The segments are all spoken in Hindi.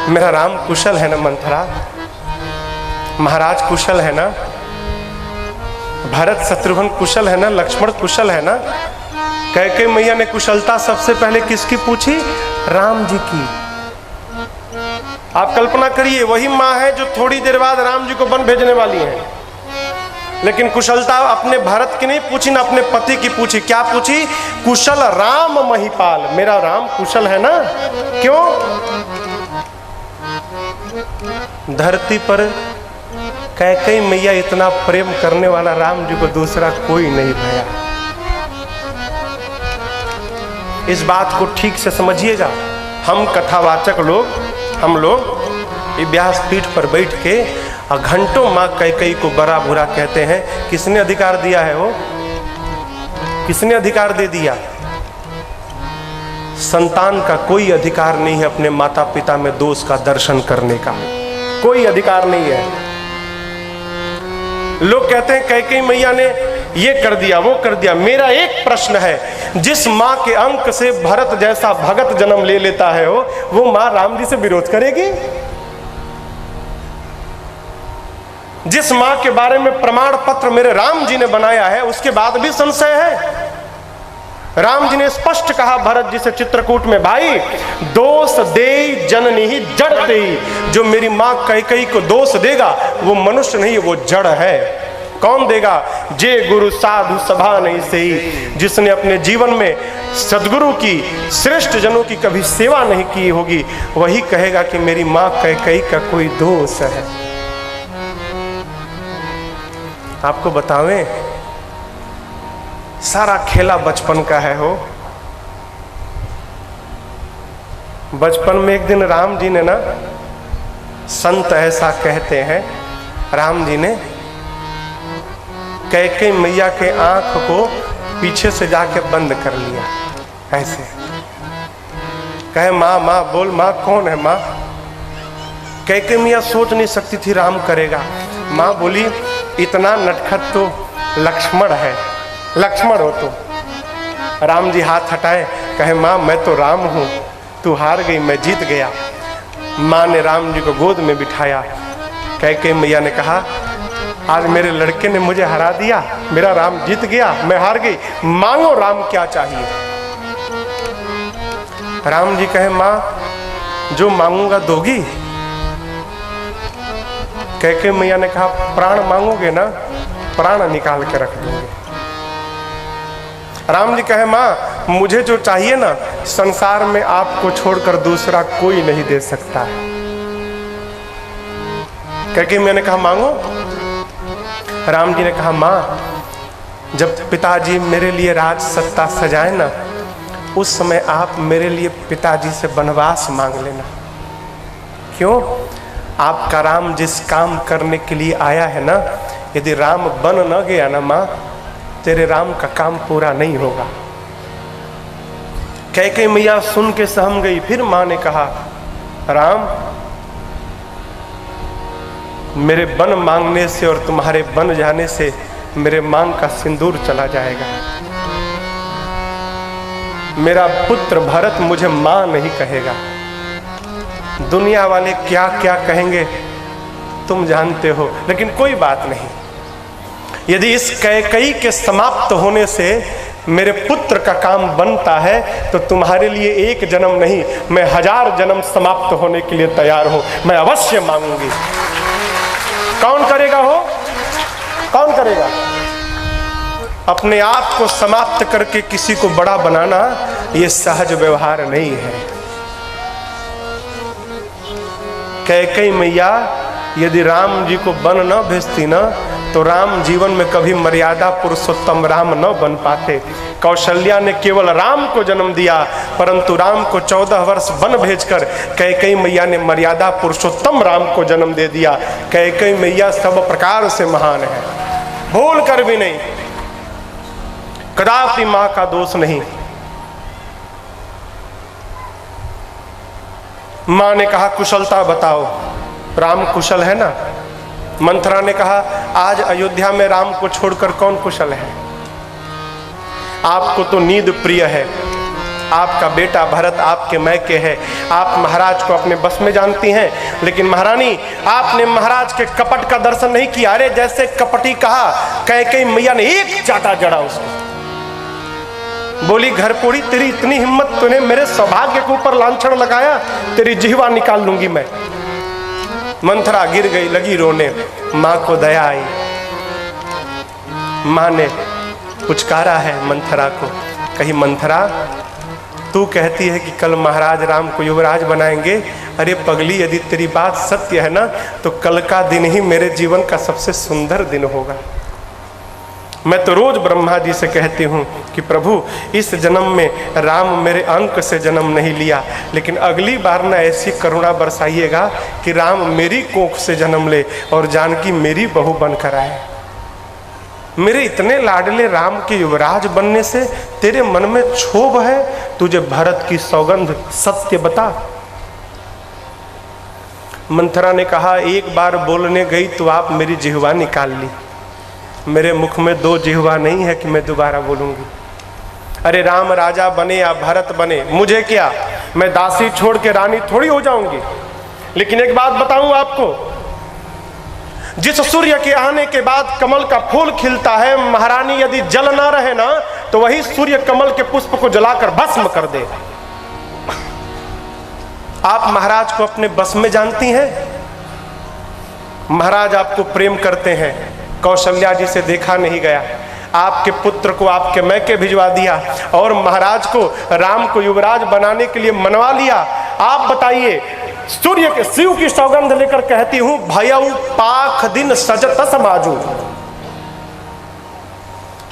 मेरा राम कुशल है ना मंथरा, महाराज कुशल है ना, भरत शत्रुघ्न कुशल है ना, लक्ष्मण कुशल है ना। कैकेयी मैया ने कुशलता सबसे पहले किसकी पूछी? राम जी की। आप कल्पना करिए, वही माँ है जो थोड़ी देर बाद राम जी को वन भेजने वाली है, लेकिन कुशलता अपने भरत की नहीं पूछी ना अपने पति की पूछी। क्या पूछी? कुशल राम महिपाल, मेरा राम कुशल है ना। क्यों? धरती पर कैकेयी मैया इतना प्रेम करने वाला राम जी को दूसरा कोई नहीं भया। इस बात को ठीक से समझिएगा। हम कथावाचक लोग, हम लोग व्यासपीठ पर बैठ के घंटों माँ कैकेयी को बड़ा बुरा कहते हैं। किसने अधिकार दिया है? वो किसने अधिकार दे दिया? संतान का कोई अधिकार नहीं है अपने माता पिता में दोष का दर्शन करने का, कोई अधिकार नहीं है। लोग कहते हैं कैकेयी मैया ने ये कर दिया, वो कर दिया। मेरा एक प्रश्न है, जिस माँ के अंक से भरत जैसा भगत जन्म ले लेता है वो माँ राम जी से विरोध करेगी? जिस माँ के बारे में प्रमाण पत्र मेरे राम जी ने बनाया है उसके बाद भी संशय है? राम जी ने स्पष्ट कहा भरत जी से चित्रकूट में, भाई दोष दे जननी ही जड़ दे। जो मेरी माँ कैकेयी को दोष देगा वो मनुष्य नहीं, वो जड़ है। कौन देगा? जे गुरु साधु सभा नहीं सही। जिसने अपने जीवन में सदगुरु की, श्रेष्ठ जनों की कभी सेवा नहीं की होगी, वही कहेगा कि मेरी माँ कैकेयी का कोई दोष है। आपको बतावें, सारा खेला बचपन का है हो। बचपन में एक दिन राम जी ने ना, संत ऐसा कहते हैं, राम जी ने कैकेयी मैया के आंख को पीछे से जाके बंद कर लिया। ऐसे कहे, माँ माँ बोल, माँ कौन है माँ? कैकेयी मैया सोच नहीं सकती थी राम करेगा। माँ बोली, इतना नटखट तो लक्ष्मण है, लक्ष्मण हो तो। राम जी हाथ हटाए, कहे माँ मैं तो राम हूँ, तू हार गई, मैं जीत गया। माँ ने राम जी को गोद में बिठाया। कैकेयी मैया ने कहा, आज मेरे लड़के ने मुझे हरा दिया, मेरा राम जीत गया, मैं हार गई, मांगो राम क्या चाहिए। राम जी कहे, माँ जो मांगूंगा दोगी? कैकेयी मैया ने कहा, प्राण मांगोगे ना, प्राण निकाल के रख दूंगे। राम जी कहे, माँ मुझे जो चाहिए ना, संसार में आपको छोड़कर दूसरा कोई नहीं दे सकता है। कैकेयी मैया ने कहा, मांगो। राम जी ने कहा, माँ जब पिताजी मेरे लिए राज सत्ता सजाए ना, उस समय आप मेरे लिए पिताजी से वनवास मांग लेना। क्यों? आपका राम जिस काम करने के लिए आया है ना, यदि राम बन न गया ना माँ, तेरे राम का काम पूरा नहीं होगा। कैकेयी मैया सुन के सहम गई। फिर माँ ने कहा, राम मेरे वन मांगने से और तुम्हारे बन जाने से मेरे मांग का सिंदूर चला जाएगा। मेरा पुत्र भरत मुझे माँ नहीं कहेगा। दुनिया वाले क्या क्या कहेंगे तुम जानते हो, लेकिन कोई बात नहीं। यदि इस कैकेयी के समाप्त होने से मेरे पुत्र का काम बनता है तो तुम्हारे लिए एक जन्म नहीं, मैं 1000 जन्म समाप्त होने के लिए तैयार हूं। मैं अवश्य मांगूंगी। कौन करेगा हो? कौन करेगा? अपने आप को समाप्त करके किसी को बड़ा बनाना ये सहज व्यवहार नहीं है। कैकेयी मैया यदि राम जी को वन न भेजती ना, तो राम जीवन में कभी मर्यादा पुरुषोत्तम राम न बन पाते। कौशल्या ने केवल राम को जन्म दिया, परंतु राम को 14 वर्ष वन भेजकर कैकेयी मैया ने मर्यादा पुरुषोत्तम राम को जन्म दे दिया। कैकेयी मैया सब प्रकार से महान है, भूल कर भी नहीं, कदापि मां का दोष नहीं। मां ने कहा, कुशलता बताओ, राम कुशल है ना? मंथरा ने कहा, आज अयोध्या में राम को छोड़कर कौन कुशल है? आपको तो नींद प्रिय है, आपका बेटा भरत आपके मैके है, आप महाराज को अपने बस में जानती हैं, लेकिन महारानी आपने महाराज के कपट का दर्शन नहीं किया। अरे जैसे कपटी कहा, कैकेयी मैया ने एक चाटा जड़ा उसको, बोली घर पोड़ी तेरी इतनी हिम्मत, तूने मेरे सौभाग्य के ऊपर लांछन लगाया, तेरी जिह्वा निकाल लूंगी मैं। मंथरा गिर गई, लगी रोने। माँ को दया आई, माँ ने पुचकारा है मंथरा को, कही मंथरा तू कहती है कि कल महाराज राम को युवराज बनाएंगे। अरे पगली, यदि तेरी बात सत्य है ना, तो कल का दिन ही मेरे जीवन का सबसे सुंदर दिन होगा। मैं तो रोज ब्रह्मा जी से कहती हूँ कि प्रभु इस जन्म में राम मेरे अंक से जन्म नहीं लिया, लेकिन अगली बार ना ऐसी करुणा बरसाइएगा कि राम मेरी कोख से जन्म ले और जानकी मेरी बहू बनकर आए। मेरे इतने लाडले राम के युवराज बनने से तेरे मन में क्षोभ है, तुझे भरत की सौगंध सत्य बता। मंथरा ने कहा एक बार बोलने गई तो आप मेरी जिह्वा निकाल ली, मेरे मुख में दो जिह्वा नहीं है कि मैं दोबारा बोलूंगी। अरे राम राजा बने या भरत बने, मुझे क्या, मैं दासी छोड़ के रानी थोड़ी हो जाऊंगी। लेकिन एक बात बताऊं आपको, जिस सूर्य के आने के बाद कमल का फूल खिलता है, महारानी यदि जल ना रहे ना, तो वही सूर्य कमल के पुष्प को जलाकर भस्म कर दे। आप महाराज को अपने बस में जानती हैं। महाराज आपको प्रेम करते हैं, कौशल्या जी से देखा नहीं गया, आपके पुत्र को आपके मैके भिजवा दिया और महाराज को राम को युवराज बनाने के लिए मनवा लिया। आप बताइए, सूर्य के शिव की सौगंध लेकर कहती हूं भयऊ पाख दिन सजत समाजू।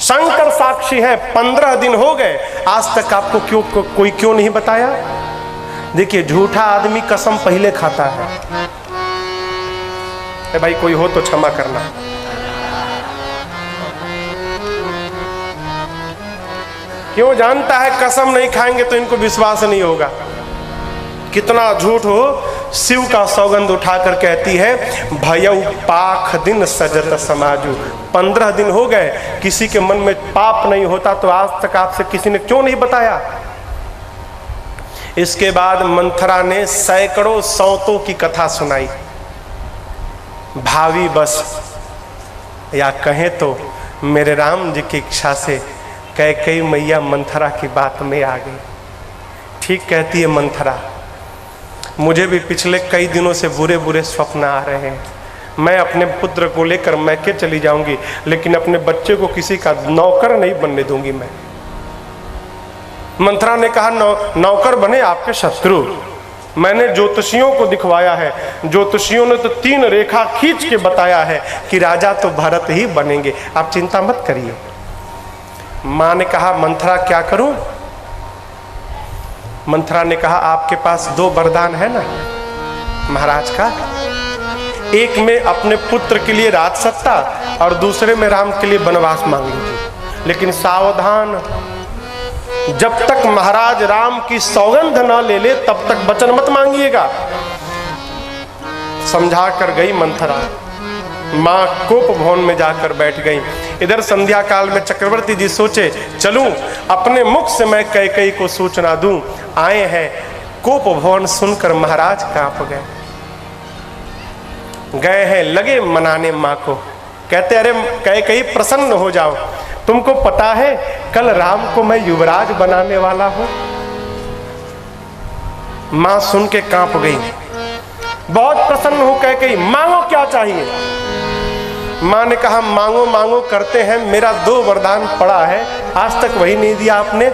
शंकर साक्षी है, 15 दिन हो गए, आज तक आपको कोई क्यों नहीं बताया। देखिए झूठा आदमी कसम पहले खाता है। भाई कोई हो तो क्षमा करना। क्यों, जानता है कसम नहीं खाएंगे तो इनको विश्वास नहीं होगा। कितना झूठ हो, शिव का सौगंध उठाकर कहती है भयऊ पाख दिन सजत समाजू। 15 दिन हो गए, किसी के मन में पाप नहीं होता तो आज तक आपसे किसी ने क्यों नहीं बताया। इसके बाद मंथरा ने सैकड़ों सौतों की कथा सुनाई। भावी बस या कहें तो मेरे राम जी की इच्छा से कैकेयी मैया मंथरा की बात में आ गई। ठीक कहती है मंथरा, मुझे भी पिछले कई दिनों से बुरे बुरे स्वप्न आ रहे हैं। मैं अपने पुत्र को लेकर मैके चली जाऊंगी, लेकिन अपने बच्चे को किसी का नौकर नहीं बनने दूंगी मैं। मंथरा ने कहा नौकर बने आपके शत्रु। मैंने ज्योतिषियों को दिखवाया है, ज्योतिषियों ने तो 3 रेखा खींच के बताया है कि राजा तो भरत ही बनेंगे, आप चिंता मत करिए। मां ने कहा मंथरा क्या करूं। मंथरा ने कहा आपके पास 2 वरदान है ना महाराज का, एक में अपने पुत्र के लिए राजसत्ता और दूसरे में राम के लिए वनवास मांग लीजिए। लेकिन सावधान, जब तक महाराज राम की सौगंध ना ले ले तब तक वचन मत मांगिएगा। समझा कर गई मंथरा। मां कोप भवन में जाकर बैठ गई। इधर संध्या काल में चक्रवर्ती जी सोचे चलूं अपने मुख से मैं कैकेयी को सूचना दूं। आए हैं, कोप भवन सुनकर महाराज कांप गए हैं, लगे मनाने मां को। कहते अरे कैकेयी प्रसन्न हो जाओ, तुमको पता है कल राम को मैं युवराज बनाने वाला हूं। मां सुन के कांप गई, बहुत प्रसन्न हो कैकेयी, मांगो क्या चाहिए। मां ने कहा मांगो मांगो करते हैं, मेरा 2 वरदान पड़ा है, आज तक वही नहीं दिया आपने।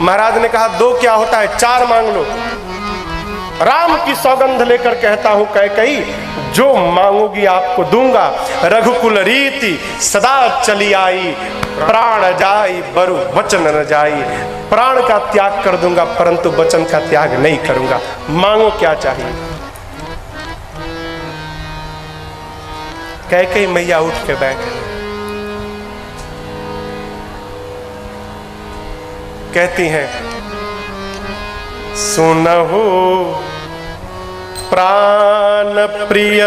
महाराज ने कहा 2 क्या होता है, 4 मांग लो। राम की सौगंध लेकर कहता हूं कैकेयी, जो मांगोगी आपको दूंगा। रघुकुल रीति सदा चली आई, प्राण जाई बरु वचन न जाई। प्राण का त्याग कर दूंगा परंतु वचन का त्याग नहीं करूंगा। मांगो क्या चाहिए। कैकेयी मैया उठ के बैठ गई। कहती हैं सुनहु प्राण प्रिय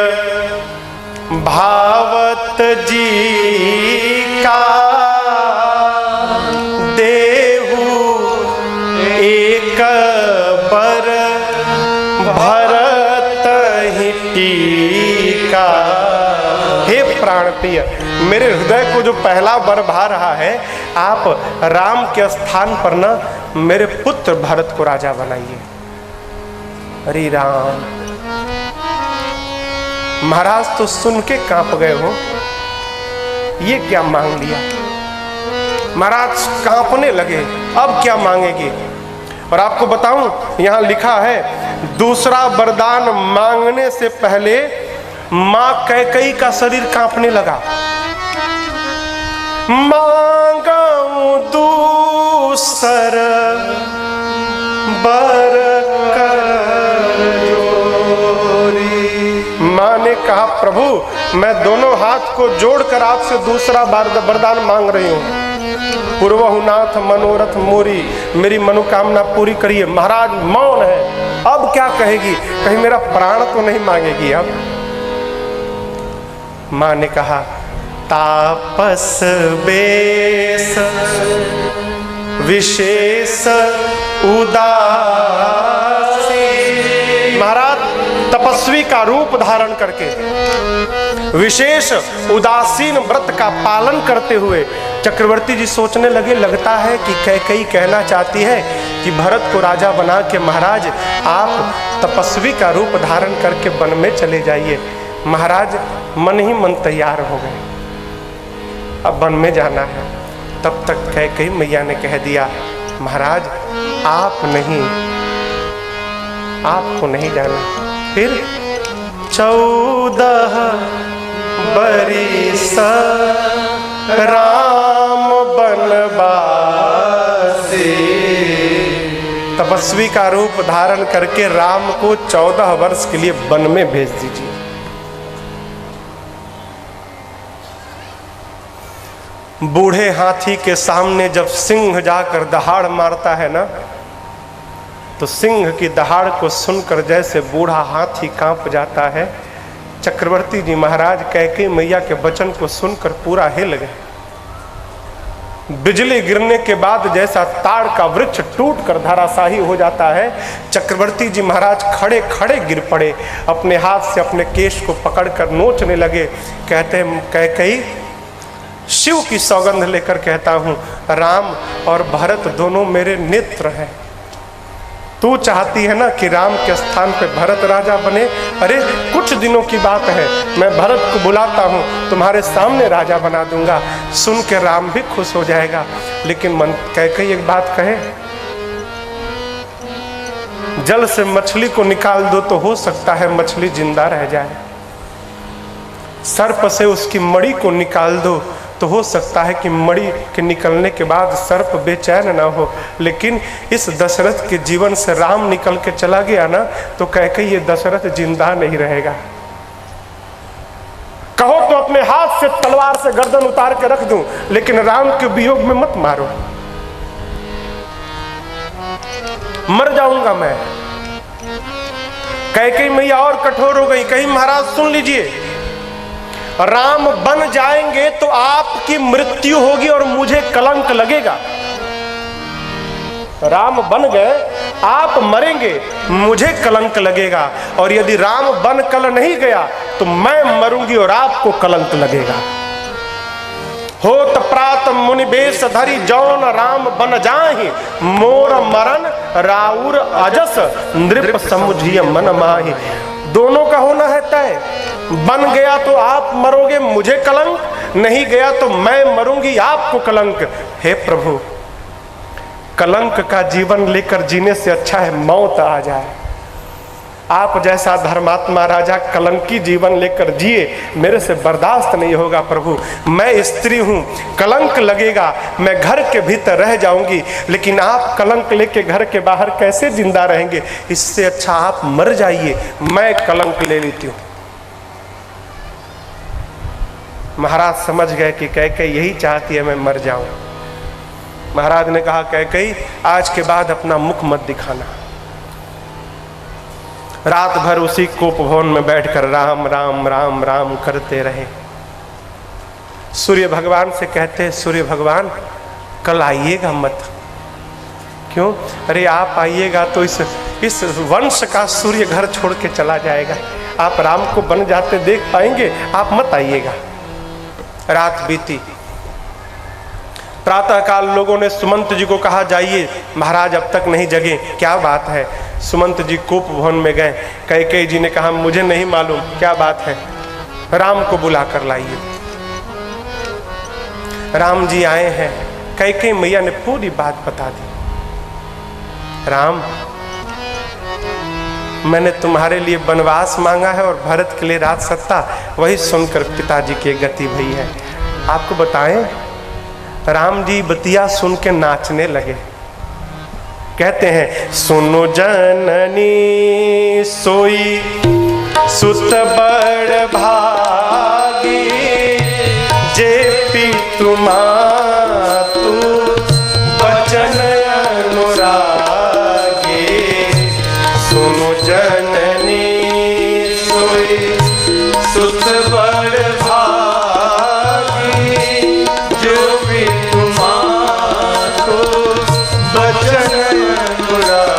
भावत जी का देहु टीका। हे प्राण प्रिय, मेरे हृदय को जो पहला वर भा रहा है, आप राम के स्थान पर ना मेरे पुत्र भरत को राजा बनाइए। हरि राम। महाराज तो सुन के कांप गए हो, ये क्या मांग लिया। महाराज कांपने लगे, अब क्या मांगेगी। और आपको बताऊं, यहां लिखा है दूसरा वरदान मांगने से पहले मां कैकेयी का शरीर कांपने लगा। मांगू दूसर बर कर जोरी। मां ने कहा, प्रभु मैं दोनों हाथ को जोड़कर आपसे दूसरा वरदान मांग रही हूं। पूर्वहु नाथ मनोरथ मोरी, मेरी मनोकामना पूरी करिए। महाराज मौन है, अब क्या कहेगी, कहीं मेरा प्राण तो नहीं मांगेगी। अब मां ने कहा, तापस बेस विशेष उदासी। महाराज तपस्वी का रूप धारण करके विशेष उदासीन व्रत का पालन करते हुए चक्रवर्ती जी सोचने लगे, लगता है कि कैकेयी कहना चाहती है कि भरत को राजा बना के महाराज आप तपस्वी का रूप धारण करके वन में चले जाइए। महाराज मन ही मन तैयार हो गए, अब वन में जाना है। तब तक कैकेयी मैया ने कह दिया, महाराज आप नहीं, आपको नहीं जाना। फिर 14 बरिस राम बनवासी। तपस्वी का रूप धारण करके राम को 14 वर्ष के लिए वन में भेज दीजिए। बूढ़े हाथी के सामने जब सिंह जाकर दहाड़ मारता है ना, तो सिंह की दहाड़ को सुनकर जैसे बूढ़ा हाथी कांप जाता है, चक्रवर्ती जी महाराज कैकेयी मैया के वचन को सुनकर पूरा हिल गए। बिजली गिरने के बाद जैसा ताड़ का वृक्ष टूटकर धराशाही हो जाता है, चक्रवर्ती जी महाराज खड़े खड़े गिर पड़े, अपने हाथ से अपने केश को पकड़कर नोचने लगे। कहते हैं, कैकेयी शिव की सौगंध लेकर कहता हूं, राम और भरत दोनों मेरे नेत्र हैं। तू चाहती है ना कि राम के स्थान पे भरत राजा बने। अरे कुछ दिनों की बात है, मैं भरत को बुलाता हूँ, तुम्हारे सामने राजा बना दूंगा। सुन के राम भी खुश हो जाएगा। लेकिन मन कैकेयी एक बात कहे, जल से मछली को निकाल दो तो हो सकता है मछली जिंदा रह जाए, सर्प से उसकी मणि को निकाल दो तो हो सकता है कि मणि के निकलने के बाद सर्प बेचैन ना हो। लेकिन इस दशरथ के जीवन से राम निकल के चला गया ना, तो कैकेयी ये दशरथ जिंदा नहीं रहेगा। कहो तो अपने हाथ से तलवार से गर्दन उतार के रख दूं, लेकिन राम के वियोग में मत मारो, मर जाऊंगा मैं। कैकेयी मैया और कठोर हो गई, कही महाराज सुन लीजिए, राम बन जाएंगे तो आपकी मृत्यु होगी और मुझे कलंक लगेगा। राम बन गए, आप मरेंगे, मुझे कलंक लगेगा। और यदि राम बन कल नहीं गया तो मैं मरूंगी और आपको कलंक लगेगा। होत प्रात मुनि बेश धरि जौन राम बन जाहि, मोर मरण राउर अजस नृप समुझिय मन माहि। दोनों का होना है तय, बन गया तो आप मरोगे, मुझे कलंक, नहीं गया तो मैं मरूंगी, आपको कलंक। हे प्रभु, कलंक का जीवन लेकर जीने से अच्छा है मौत आ जाए। आप जैसा धर्मात्मा राजा कलंकी जीवन लेकर जिए, मेरे से बर्दाश्त नहीं होगा प्रभु। मैं स्त्री हूं, कलंक लगेगा, मैं घर के भीतर रह जाऊंगी, लेकिन आप कलंक लेके घर के बाहर कैसे जिंदा रहेंगे। इससे अच्छा आप मर जाइए, मैं कलंक ले लेती हूं। महाराज समझ गए कि कैकेयी यही चाहती है मैं मर जाऊं। महाराज ने कहा, कैकेयी आज के बाद अपना मुख मत दिखाना। रात भर उसी कोप भवन में बैठकर राम राम राम राम करते रहे। सूर्य भगवान से कहते, सूर्य भगवान कल आइएगा मत। क्यों? अरे आप आइएगा तो इस वंश का सूर्य घर छोड़ के चला जाएगा। आप राम को बन जाते देख पाएंगे, आप मत आइएगा। रात बीती, प्रातःकाल लोगों ने सुमंत जी को कहा जाइए, महाराज अब तक नहीं जगे, क्या बात है। सुमंत जी कोप भवन में गए। कैकेयी जी ने कहा मुझे नहीं मालूम क्या बात है, राम को बुला कर लाइए। राम जी आए हैं। कैकेयी मैया ने पूरी बात बता दी। राम, मैंने तुम्हारे लिए वनवास मांगा है और भरत के लिए राज सत्ता, वही सुनकर पिताजी की गति भई है। आपको बताएं, राम जी बतिया सुन के नाचने लगे। कहते हैं सुनो जननी सोई सुत बड़ भागी, जे पितु मातु बचन अनुरागी। सुनो जननी सोई सुत बड़ भागी, जो पितु मातु बचन अनुरागी।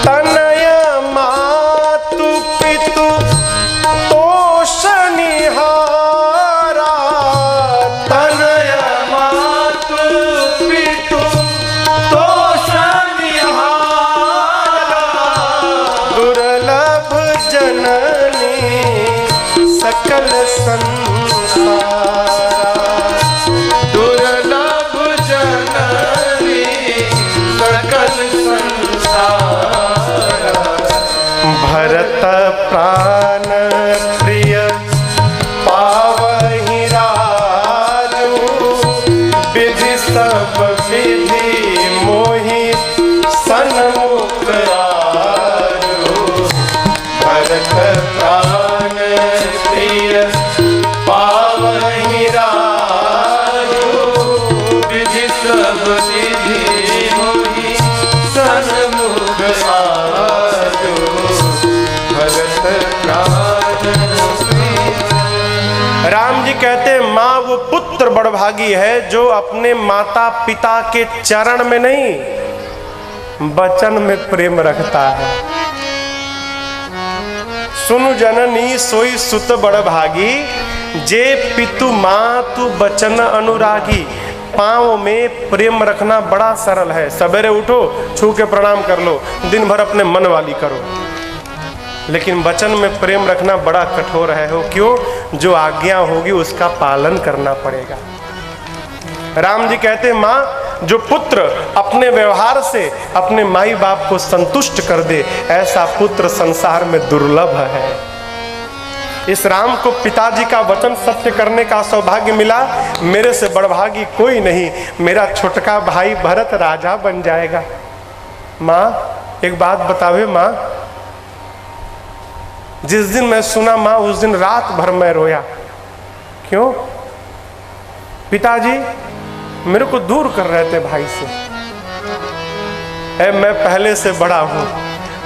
तनय मातु पितु तोषनिहारा, तनय मातु पितु तोषनिहारा। दुर्लभ जननी सकल संसारा, दुर्लभ जननी सकल संसारा। भरत प्राण प्रिय पावहि राजू, विधि सब विधि मोहि सन्मुख आजू। भरत प्राण प्रिय पावहि राजू, विधि सब विधि मोहि सन्मुख आजू। भरत प्राण प्रिय। राम जी कहते हैं माँ वो पुत्र बड़भागी है जो अपने माता पिता के चरण में नहीं, वचन में प्रेम रखता है। सुनु जननी सोई सुत बड़भागी, जे पितु मातु बचन अनुरागी। पाँव में प्रेम रखना बड़ा सरल है। सवेरे उठो, छू के प्रणाम कर लो, दिन भर अपने मन वाली करो। लेकिन वचन में प्रेम रखना बड़ा कठोर है। हो क्यों? जो आज्ञा होगी उसका पालन करना पड़ेगा। राम जी कहते हैं माँ, जो पुत्र अपने व्यवहार से अपने माई बाप को संतुष्ट कर दे, ऐसा पुत्र संसार में दुर्लभ है। इस राम को पिताजी का वचन सत्य करने का सौभाग्य मिला। मेरे से बड़भागी कोई नहीं, मेरा छोटका भाई भरत राजा बन जाएगा। माँ एक बात बतावे माँ, जिस दिन मैं सुना माँ उस दिन रात भर मैं रोया। क्यों? पिताजी मेरे को दूर कर रहे थे भाई से। मैं पहले से बड़ा हूं,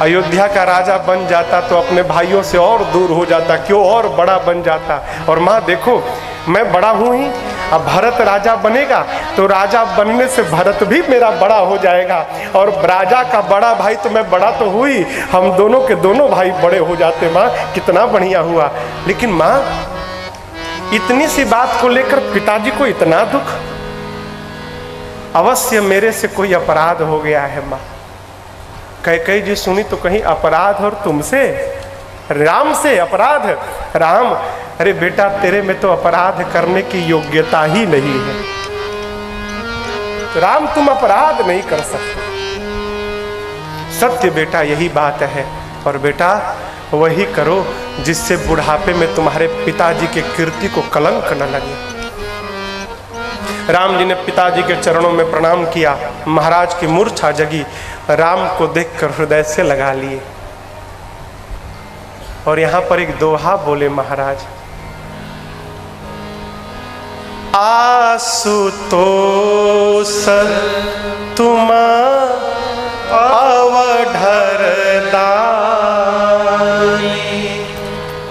अयोध्या का राजा बन जाता तो अपने भाइयों से और दूर हो जाता, क्यों और बड़ा बन जाता। और माँ देखो मैं बड़ा हूं ही, अब भरत राजा बनेगा तो राजा बनने से भरत भी मेरा बड़ा हो जाएगा, और राजा का बड़ा भाई तो मैं बड़ा तो हुई, हम दोनों के दोनों भाई बड़े हो जाते। माँ कितना बढ़िया हुआ। लेकिन माँ इतनी सी बात को लेकर पिताजी को इतना दुख, अवश्य मेरे से कोई अपराध हो गया है। माँ कैकेयी जी सुनी तो कहीं अपराध और तुमसे, राम से अपराध। राम अरे बेटा तेरे में तो अपराध करने की योग्यता ही नहीं है। राम तुम अपराध नहीं कर सकते। सत्य बेटा यही बात है। और बेटा वही करो जिससे बुढ़ापे में तुम्हारे पिताजी के कीर्ति को कलंक न लगे। राम जी ने पिताजी के चरणों में प्रणाम किया। महाराज की मूर्छा जगी। राम को देखकर हृदय से लगा लिए और यहां पर एक दोहा बोले महाराज, आशुतोष तुम अवढर दानी,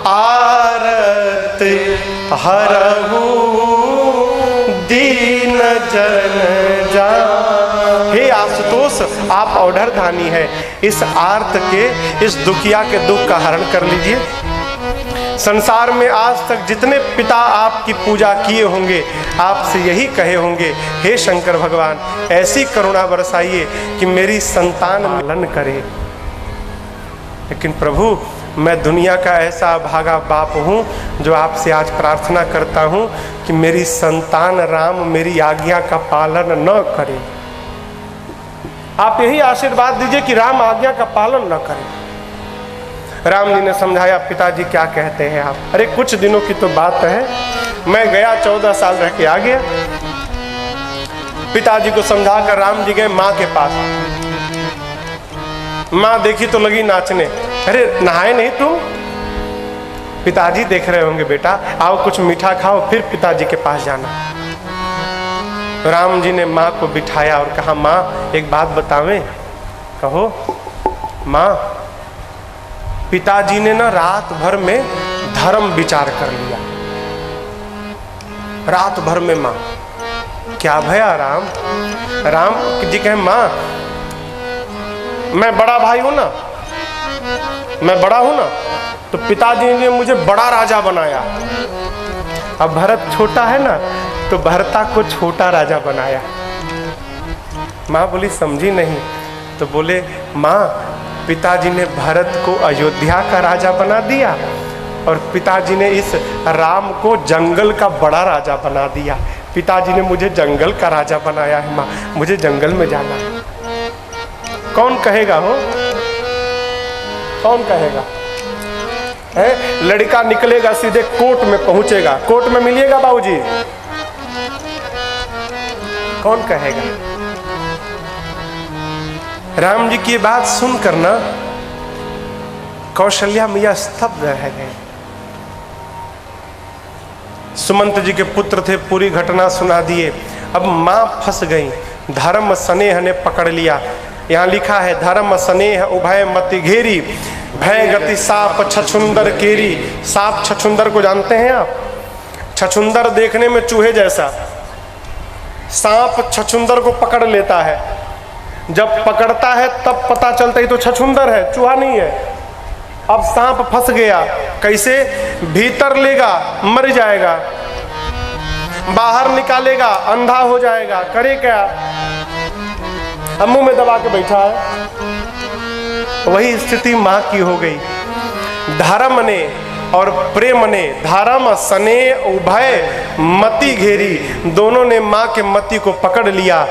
आरत हरहु दीन जन जा। हे आशुतोष आप अवढर धानी है, इस आर्त के, इस दुखिया के दुख का हरण कर लीजिए। संसार में आज तक जितने पिता आपकी पूजा किए होंगे, आपसे यही कहे होंगे, हे शंकर भगवान ऐसी करुणा बरसाइए कि मेरी संतान पालन करे। लेकिन प्रभु मैं दुनिया का ऐसा भागा बाप हूँ जो आपसे आज प्रार्थना करता हूँ कि मेरी संतान राम मेरी आज्ञा का पालन न करे। आप यही आशीर्वाद दीजिए कि राम आज्ञा का पालन न करें। राम जी ने समझाया, पिताजी क्या कहते हैं आप? अरे कुछ दिनों की तो बात है, मैं गया 14 साल रह के आ गया। पिताजी को समझाकर राम जी गए माँ के पास। माँ देखी तो लगी नाचने। अरे नहाए नहीं तुम? पिताजी देख रहे होंगे, बेटा आओ कुछ मीठा खाओ फिर पिताजी के पास जाना। राम जी ने माँ को बिठाया और कहा, माँ एक बात बतावें? कहो। माँ पिताजी ने ना रात भर में धर्म विचार कर लिया। रात भर में। माँ क्या भया राम? राम जी कहे, माँ मैं बड़ा भाई हूं ना, मैं बड़ा हूं ना, तो पिताजी ने मुझे बड़ा राजा बनाया। अब भरत छोटा है ना, तो भरता को छोटा राजा बनाया। माँ बोली समझी नहीं। तो बोले, माँ पिताजी ने भरत को अयोध्या का राजा बना दिया और पिताजी ने इस राम को जंगल का बड़ा राजा बना दिया। पिताजी ने मुझे जंगल का राजा बनाया है माँ, मुझे जंगल में जाना है। कौन कहेगा हो? कौन कहेगा? है लड़का निकलेगा सीधे कोर्ट में पहुंचेगा, कोर्ट में मिलिएगा बाबूजी। कौन कहेगा? राम जी की बात सुनकर ना कौशल्या मैया स्तब्ध रह गए। सुमंत जी के पुत्र थे, पूरी घटना सुना दिए। अब मां फंस गई। धर्म स्नेह ने पकड़ लिया। यहाँ लिखा है, धर्म स्नेह उभय मति घेरी, भय गति साप छछुंदर केरी। साप छछुंदर को जानते हैं आप? छछुंदर देखने में चूहे जैसा, सांप छछुंदर को पकड़ लेता है। जब पकड़ता है तब पता चलता है तो छछुंदर है, चूहा नहीं है। अब सांप फंस गया, कैसे? भीतर लेगा मर जाएगा, बाहर निकालेगा अंधा हो जाएगा, करे क्या? अब मुंह में दबा के बैठा है। वही स्थिति मां की हो गई। धर्म ने और प्रेम ने, धर्म स्नेह उभय मति घेरी, दोनों ने मां के मति को पकड़ लिया।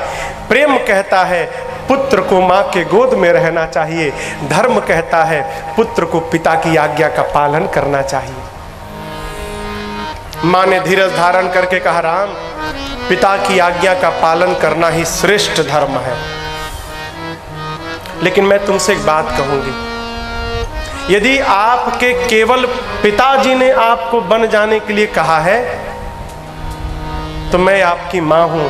प्रेम कहता है पुत्र को मां के गोद में रहना चाहिए, धर्म कहता है पुत्र को पिता की आज्ञा का पालन करना चाहिए। मां ने धीरज धारण करके कहा, राम पिता की आज्ञा का पालन करना ही श्रेष्ठ धर्म है। लेकिन मैं तुमसे एक बात कहूंगी, यदि आपके केवल पिताजी ने आपको बन जाने के लिए कहा है तो मैं आपकी मां हूं।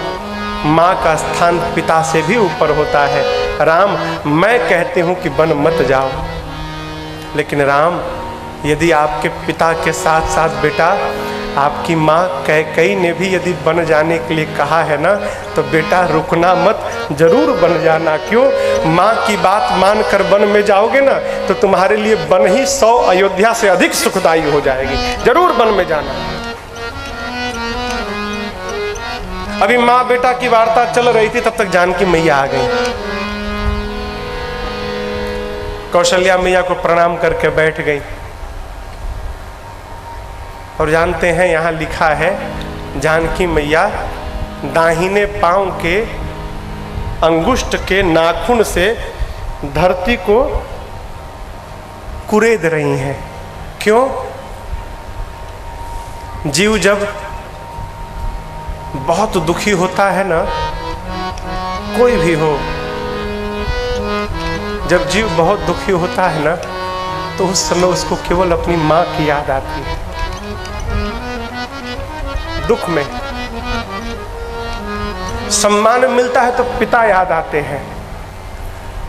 मां का स्थान पिता से भी ऊपर होता है। राम मैं कहती हूं कि बन मत जाओ। लेकिन राम यदि आपके पिता के साथ साथ बेटा आपकी माँ कैकेयी ने भी यदि बन जाने के लिए कहा है ना, तो बेटा रुकना मत, जरूर बन जाना। क्यों? माँ की बात मानकर वन में जाओगे ना तो तुम्हारे लिए वन ही 100 अयोध्या से अधिक सुखदायी हो जाएगी। जरूर वन में जाना। अभी माँ बेटा की वार्ता चल रही थी, तब तक जानकी मैया आ गई। कौशल्या मैया को प्रणाम करके बैठ गई। और जानते हैं यहाँ लिखा है, जानकी मैया दाहिने पांव के अंगुष्ठ के नाखून से धरती को कुरेद रही हैं। क्यों? जीव जब बहुत दुखी होता है ना, कोई भी हो, जब जीव बहुत दुखी होता है ना, तो उस समय उसको केवल अपनी माँ की याद आती है। दुख में सम्मान मिलता है तो पिता याद आते हैं,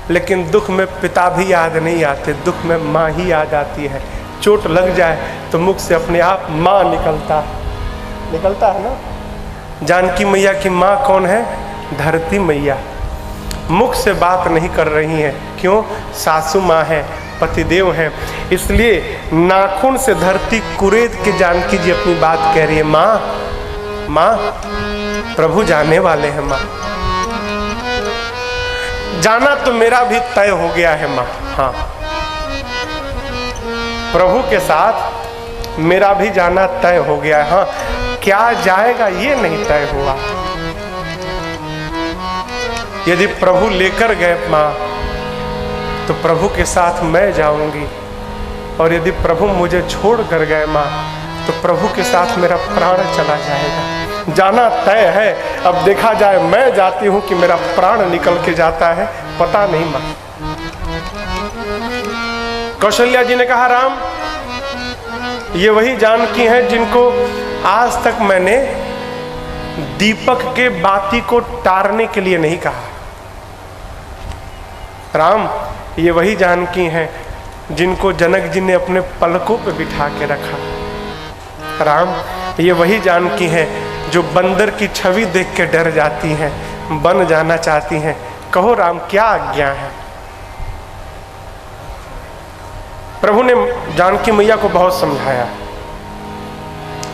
लेकिन दुख में पिता भी याद नहीं आते, दुख में माँ ही याद आती है। चोट लग जाए तो मुख से अपने आप माँ निकलता है ना। जानकी मैया की माँ कौन है? धरती मैया। मुख से बात नहीं कर रही हैं क्यों? सासू माँ है, पतिदेव हैं, इसलिए नाखून से धरती कुरेद के जानकी जी अपनी बात कह रही है, माँ माँ प्रभु जाने वाले हैं माँ, जाना तो मेरा भी तय हो गया है माँ। हाँ, प्रभु के साथ मेरा भी जाना तय हो गया है। हाँ, क्या जाएगा ये नहीं तय हुआ। यदि प्रभु लेकर गए माँ तो प्रभु के साथ मैं जाऊंगी, और यदि प्रभु मुझे छोड़ कर गए माँ तो प्रभु के साथ मेरा प्राण चला जाएगा। जाना तय है, अब देखा जाए मैं जाती हूँ कि मेरा प्राण निकल के जाता है, पता नहीं माँ। कौशल्या जी ने कहा, राम ये वही जानकी हैं जिनको आज तक मैंने दीपक के बाती को टारने के लिए नहीं कहा। राम ये वही जानकी हैं जिनको जनक जी ने अपने पलकों पे बिठा के रखा। राम ये वही जानकी हैं जो बंदर की छवि देख के डर जाती हैं, बन जाना चाहती हैं। कहो राम क्या आज्ञा है। प्रभु ने जानकी मैया को बहुत समझाया,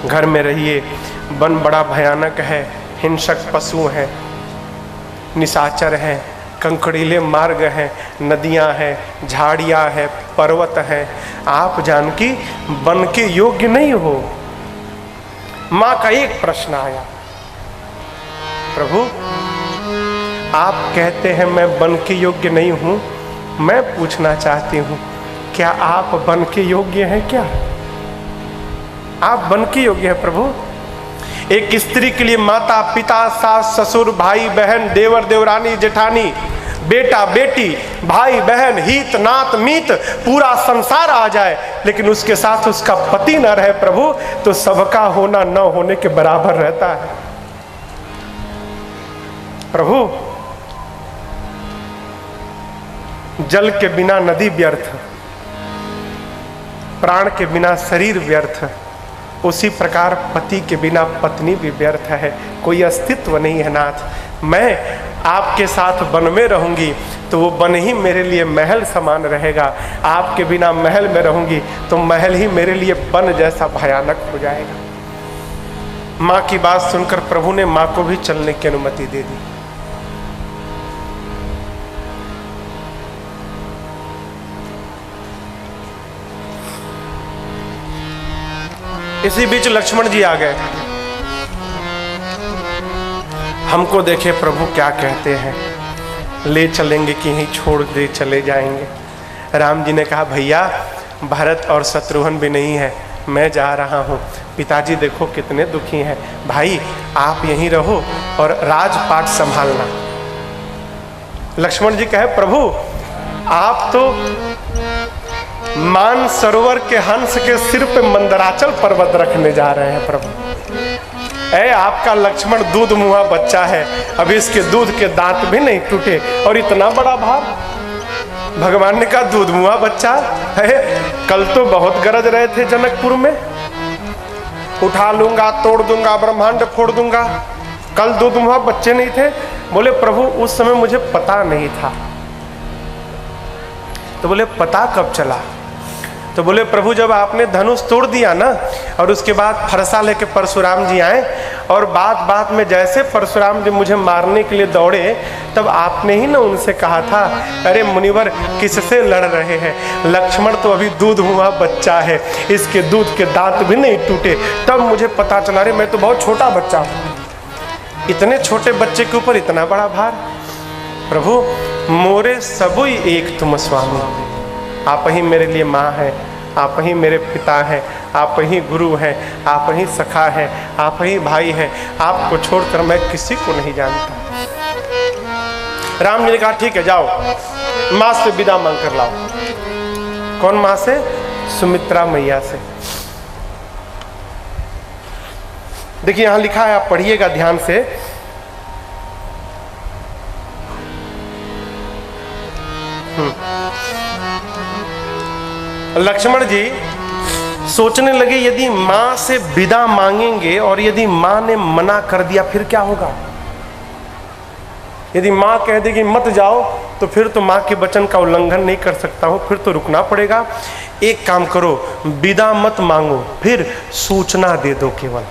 घर में रहिए, वन बड़ा भयानक है, हिंसक पशु हैं, निशाचर हैं, कंकड़ीले मार्ग हैं, नदियां हैं, झाड़ियां हैं, पर्वत हैं, आप जानकी वन के योग्य नहीं हो। मां का एक प्रश्न आया, प्रभु आप कहते हैं मैं वन के योग्य नहीं हूं, मैं पूछना चाहती हूं क्या आप वन के योग्य हैं? क्या आप वन के योग्य हैं प्रभु? एक स्त्री के लिए माता पिता सास ससुर भाई बहन देवर देवरानी जेठानी बेटा बेटी भाई बहन हित नात मीत पूरा संसार आ जाए, लेकिन उसके साथ उसका पति न रहे प्रभु, तो सबका होना न होने के बराबर रहता है। प्रभु जल के बिना नदी व्यर्थ, प्राण के बिना शरीर व्यर्थ, उसी प्रकार पति के बिना पत्नी भी व्यर्थ है, कोई अस्तित्व नहीं है नाथ। मैं आपके साथ वन में रहूंगी तो वो वन ही मेरे लिए महल समान रहेगा, आपके बिना महल में रहूंगी तो महल ही मेरे लिए वन जैसा भयानक हो जाएगा। माँ की बात सुनकर प्रभु ने माँ को भी चलने की अनुमति दे दी। इसी बीच लक्ष्मण जी आ गए। हमको देखे प्रभु क्या कहते हैं, ले चलेंगे कि यहीं छोड़ दे चले जाएंगे। राम जी ने कहा भैया भरत और शत्रुघ्न भी नहीं है, मैं जा रहा हूँ। पिताजी देखो कितने दुखी हैं, भाई आप यहीं रहो और राजपाट संभालना। लक्ष्मण जी कहे प्रभु आप तो मान सरोवर के हंस के सिर पे मंदराचल पर्वत रखने जा रहे हैं प्रभु। आपका लक्ष्मण दूध मुहा बच्चा है, अभी इसके दूध के दांत भी नहीं टूटे और इतना बड़ा भार। भगवान ने कहा दूध मुहा बच्चा है, कल तो बहुत गरज रहे थे जनकपुर में, उठा लूंगा तोड़ दूंगा ब्रह्मांड फोड़ दूंगा, कल दूध मुहा बच्चे नहीं थे। बोले प्रभु उस समय मुझे पता नहीं था। तो बोले पता कब चला? तो बोले प्रभु जब आपने धनुष तोड़ दिया ना, और उसके बाद फरसा लेके परशुराम जी आए, और बात में जैसे परशुराम जी मुझे मारने के लिए दौड़े, तब आपने ही ना उनसे कहा था अरे मुनिवर किससे लड़ रहे हैं, लक्ष्मण तो अभी दूध हुआ बच्चा है, इसके दूध के दांत भी नहीं टूटे। तब मुझे पता चला अरे मैं तो बहुत छोटा बच्चा हूँ, इतने छोटे बच्चे के ऊपर इतना बड़ा भार। प्रभु मोरे सबुई एक तुम स्वामी, आप ही मेरे लिए माँ हैं, आप ही मेरे पिता हैं, आप ही गुरु हैं, आप ही सखा हैं, आप ही भाई हैं, आपको छोड़कर मैं किसी को नहीं जानता। राम जी ने कहा ठीक है जाओ, माँ से विदा मांग कर लाओ। कौन माँ से? सुमित्रा मैया से। देखिए यहां लिखा है, आप पढ़िएगा ध्यान से। लक्ष्मण जी सोचने लगे यदि मां से विदा मांगेंगे और यदि मां ने मना कर दिया फिर क्या होगा? यदि मां कह देगी मत जाओ तो फिर तो माँ के वचन का उल्लंघन नहीं कर सकता हूँ, फिर तो रुकना पड़ेगा। एक काम करो, विदा मत मांगो, फिर सूचना दे दो केवल।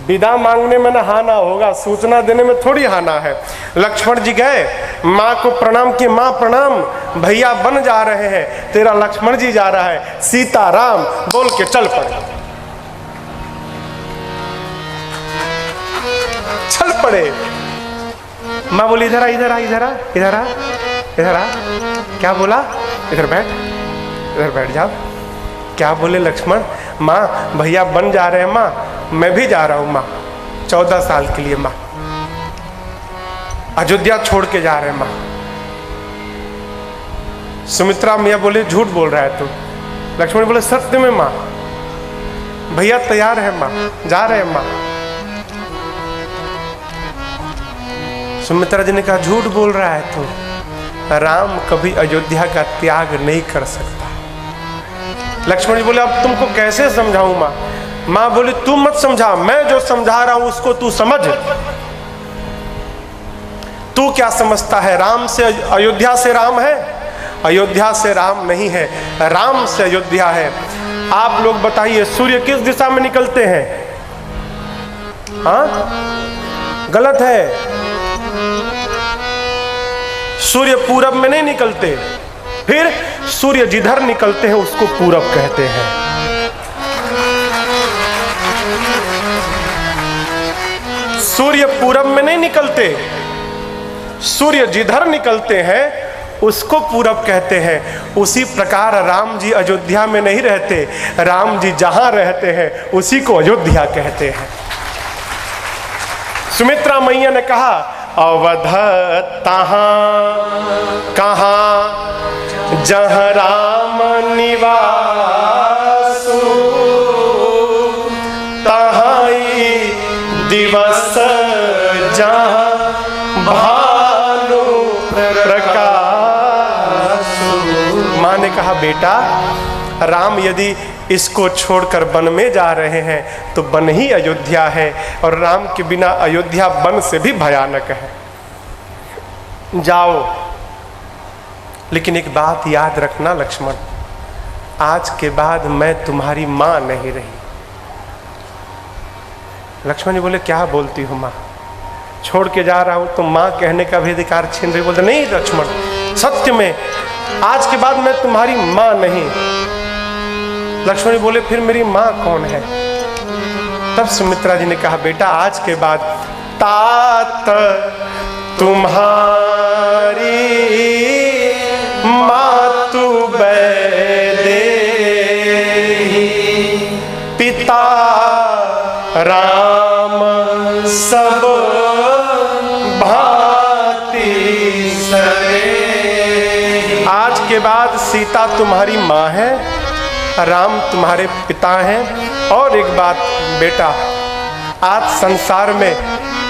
विदा मांगने में ना हाना होगा, सूचना देने में थोड़ी हाना है। लक्ष्मण जी गए, माँ को प्रणाम किए, माँ प्रणाम, भैया बन जा रहे हैं, तेरा लक्ष्मण जी जा रहा है, सीताराम बोल के चल पड़े। चल पड़े। माँ बोली इधर आ, इधर आ, इधर आ, इधर आ, इधर आ। क्या बोला? इधर बैठ, इधर बैठ जाओ। क्या बोले लक्ष्मण? माँ भैया बन जा रहे हैं माँ, मैं भी जा रहा हूँ माँ, 14 साल के लिए माँ, अयोध्या छोड़ के जा रहे हैं माँ। सुमित्रा मैया बोले झूठ बोल रहा है तू। लक्ष्मण बोले सत्य में माँ, भैया तैयार है माँ, जा रहे हैं माँ। सुमित्रा जी ने कहा झूठ बोल रहा है तू, राम कभी अयोध्या का त्याग नहीं कर सकता। लक्ष्मण जी बोले अब तुमको कैसे समझाऊं माँ? माँ बोली तू मत समझा, मैं जो समझा रहा हूं उसको तू समझ। तू क्या समझता है? राम से अयोध्या से राम है? अयोध्या से राम नहीं है, राम से अयोध्या है। आप लोग बताइए सूर्य किस दिशा में निकलते हैं? हाँ, गलत है। सूर्य पूरब में नहीं निकलते, फिर सूर्य जिधर निकलते हैं उसको पूरब कहते हैं। सूर्य पूरब में नहीं निकलते, सूर्य जिधर निकलते हैं उसको पूरब कहते हैं। उसी प्रकार राम जी अयोध्या में नहीं रहते, राम जी जहां रहते हैं उसी को अयोध्या कहते हैं। सुमित्रा मैया ने कहा अवध तहाँ कहाँ जहाँ राम निवासु, तहाँ दिवस जहाँ भानु प्रकाशु। माँ ने कहा बेटा राम यदि इसको छोड़कर वन में जा रहे हैं तो वन ही अयोध्या है, और राम के बिना अयोध्या वन से भी भयानक है। जाओ, लेकिन एक बात याद रखना लक्ष्मण, आज के बाद मैं तुम्हारी माँ नहीं रही। लक्ष्मण जी बोले क्या बोलती हो माँ, छोड़ के जा रहा हूं तो माँ कहने का भी अधिकार छीन रही। बोलते नहीं लक्ष्मण, सत्य में आज के बाद मैं तुम्हारी माँ नहीं। लक्ष्मण जी बोले फिर मेरी माँ कौन है? तब सुमित्रा जी ने कहा बेटा आज के बाद तात तुम्हारी मातु वैदेही, पिता राम सब भांति सरे। आज के बाद सीता तुम्हारी माँ है, राम तुम्हारे पिता हैं। और एक बात बेटा, आज संसार में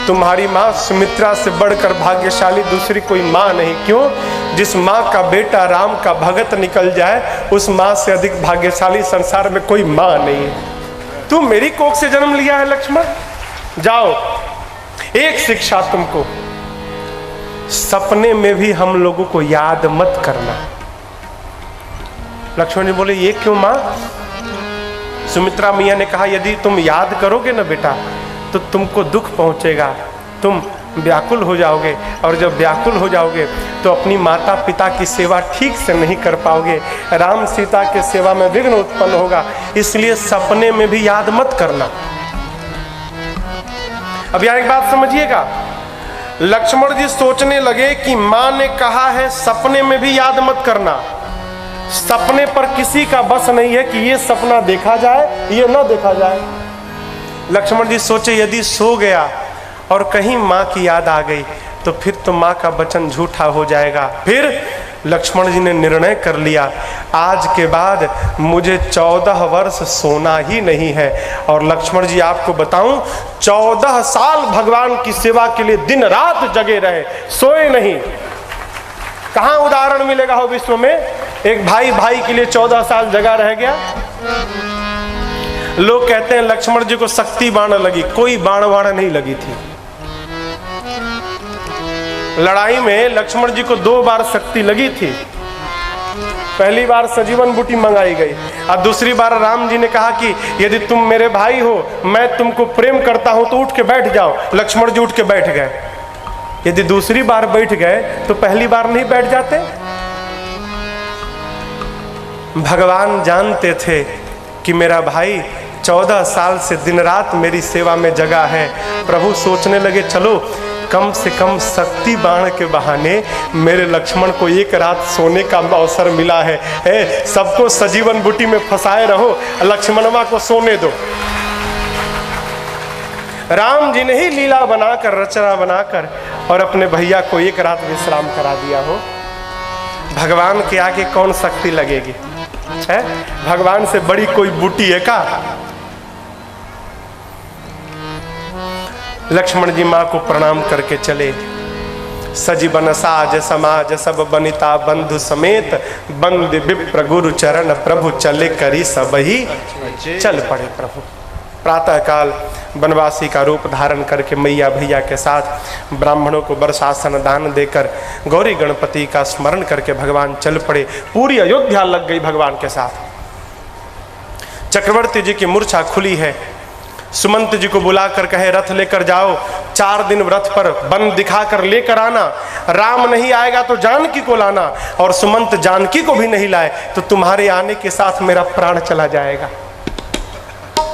तुम्हारी माँ सुमित्रा से बढ़कर भाग्यशाली दूसरी कोई माँ नहीं। क्यों? जिस माँ का बेटा राम का भगत निकल जाए उस माँ से अधिक भाग्यशाली संसार में कोई माँ नहीं है। तू मेरी कोख से जन्म लिया है लक्ष्मण। जाओ, एक शिक्षा तुमको, सपने में भी हम लोगों को याद मत करना। लक्ष्मण जी बोले ये क्यों माँ? सुमित्रा मैया ने कहा यदि तुम याद करोगे ना बेटा तो तुमको दुख पहुंचेगा, तुम व्याकुल हो जाओगे, और जब व्याकुल हो जाओगे तो अपनी माता पिता की सेवा ठीक से नहीं कर पाओगे, राम सीता के सेवा में विघ्न उत्पन्न होगा, इसलिए सपने में भी याद मत करना। अब यहाँ एक बात समझिएगा, लक्ष्मण जी सोचने लगे कि माँ ने कहा है सपने में भी याद मत करना। सपने पर किसी का बस नहीं है कि ये सपना देखा जाए ये ना देखा जाए। लक्ष्मण जी सोचे यदि सो गया और कहीं माँ की याद आ गई तो फिर तो माँ का वचन झूठा हो जाएगा। फिर लक्ष्मण जी ने निर्णय कर लिया आज के बाद मुझे 14 वर्ष सोना ही नहीं है। और लक्ष्मण जी आपको बताऊं 14 साल भगवान की सेवा के लिए दिन रात जगे रहे, सोए नहीं। कहाँ उदाहरण मिलेगा हो विश्व में एक भाई भाई के लिए 14 साल जगा रह गया। लोग कहते हैं लक्ष्मण जी को शक्ति बाण लगी, कोई बाण नहीं लगी थी। लड़ाई में लक्ष्मण जी को 2 बार शक्ति लगी थी। पहली बार सजीवन बूटी मंगाई गई और दूसरी बार राम जी ने कहा कि यदि तुम मेरे भाई हो, मैं तुमको प्रेम करता हूं तो उठ के बैठ जाओ। लक्ष्मण जी उठ के बैठ गए। यदि दूसरी बार बैठ गए तो पहली बार नहीं बैठ जाते। भगवान जानते थे कि मेरा भाई 14 साल से दिन रात मेरी सेवा में जगा है। प्रभु सोचने लगे चलो कम से कम शक्ति बाण के बहाने मेरे लक्ष्मण को एक रात सोने का अवसर मिला है। सबको सजीवन बूटी में फंसाए रहो, लक्ष्मणवा को सोने दो। राम जी ने ही लीला बनाकर, रचना बनाकर और अपने भैया को एक रात विश्राम करा दिया हो। भगवान के आगे कौन शक्ति लगेगी है? भगवान से बड़ी कोई बूटी है का? लक्ष्मण जी माँ को प्रणाम करके चले। सजीवन साज समाज सब बनिता बंधु समेत, बंद विप्र गुरु चरण प्रभु चले करी सब ही चल पड़े। प्रभु प्रातः काल वनवासी का रूप धारण करके मैया भैया के साथ ब्राह्मणों को वर्षासन दान देकर गौरी गणपति का स्मरण करके भगवान चल पड़े। पूरी अयोध्या लग गई भगवान के साथ। चक्रवर्ती जी की मूर्छा खुली है। सुमंत जी को बुलाकर कहे रथ लेकर जाओ, 4 दिन रथ पर बन दिखाकर लेकर आना। राम नहीं आएगा तो जानकी को लाना, और सुमंत जानकी को भी नहीं लाए तो तुम्हारे आने के साथ मेरा प्राण चला जाएगा।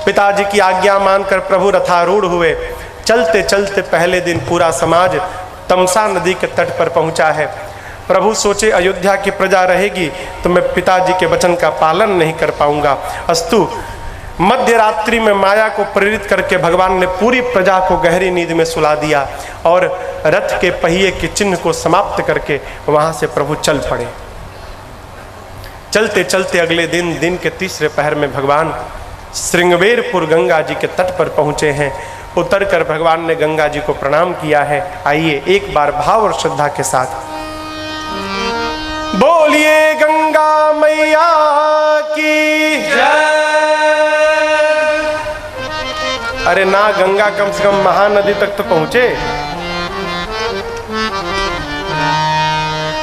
पिताजी की आज्ञा मानकर प्रभु रथारूढ़ हुए। चलते चलते पहले दिन पूरा समाज तमसा नदी के तट पर पहुंचा है। प्रभु सोचे अयोध्या की प्रजा रहेगी तो मैं पिताजी के वचन का पालन नहीं कर पाऊंगा। अस्तु मध्य रात्रि में माया को प्रेरित करके भगवान ने पूरी प्रजा को गहरी नींद में सुला दिया और रथ के पहिए के चिन्ह को समाप्त करके वहां से प्रभु चल पड़े। चलते चलते अगले दिन के तीसरे पहर में भगवान श्रृंगवेरपुर गंगा जी के तट पर पहुंचे हैं। उतरकर भगवान ने गंगा जी को प्रणाम किया है। आइए एक बार भाव और श्रद्धा के साथ बोलिए गंगा मैया की जय। अरे ना गंगा कम से कम महानदी तक तो पहुंचे।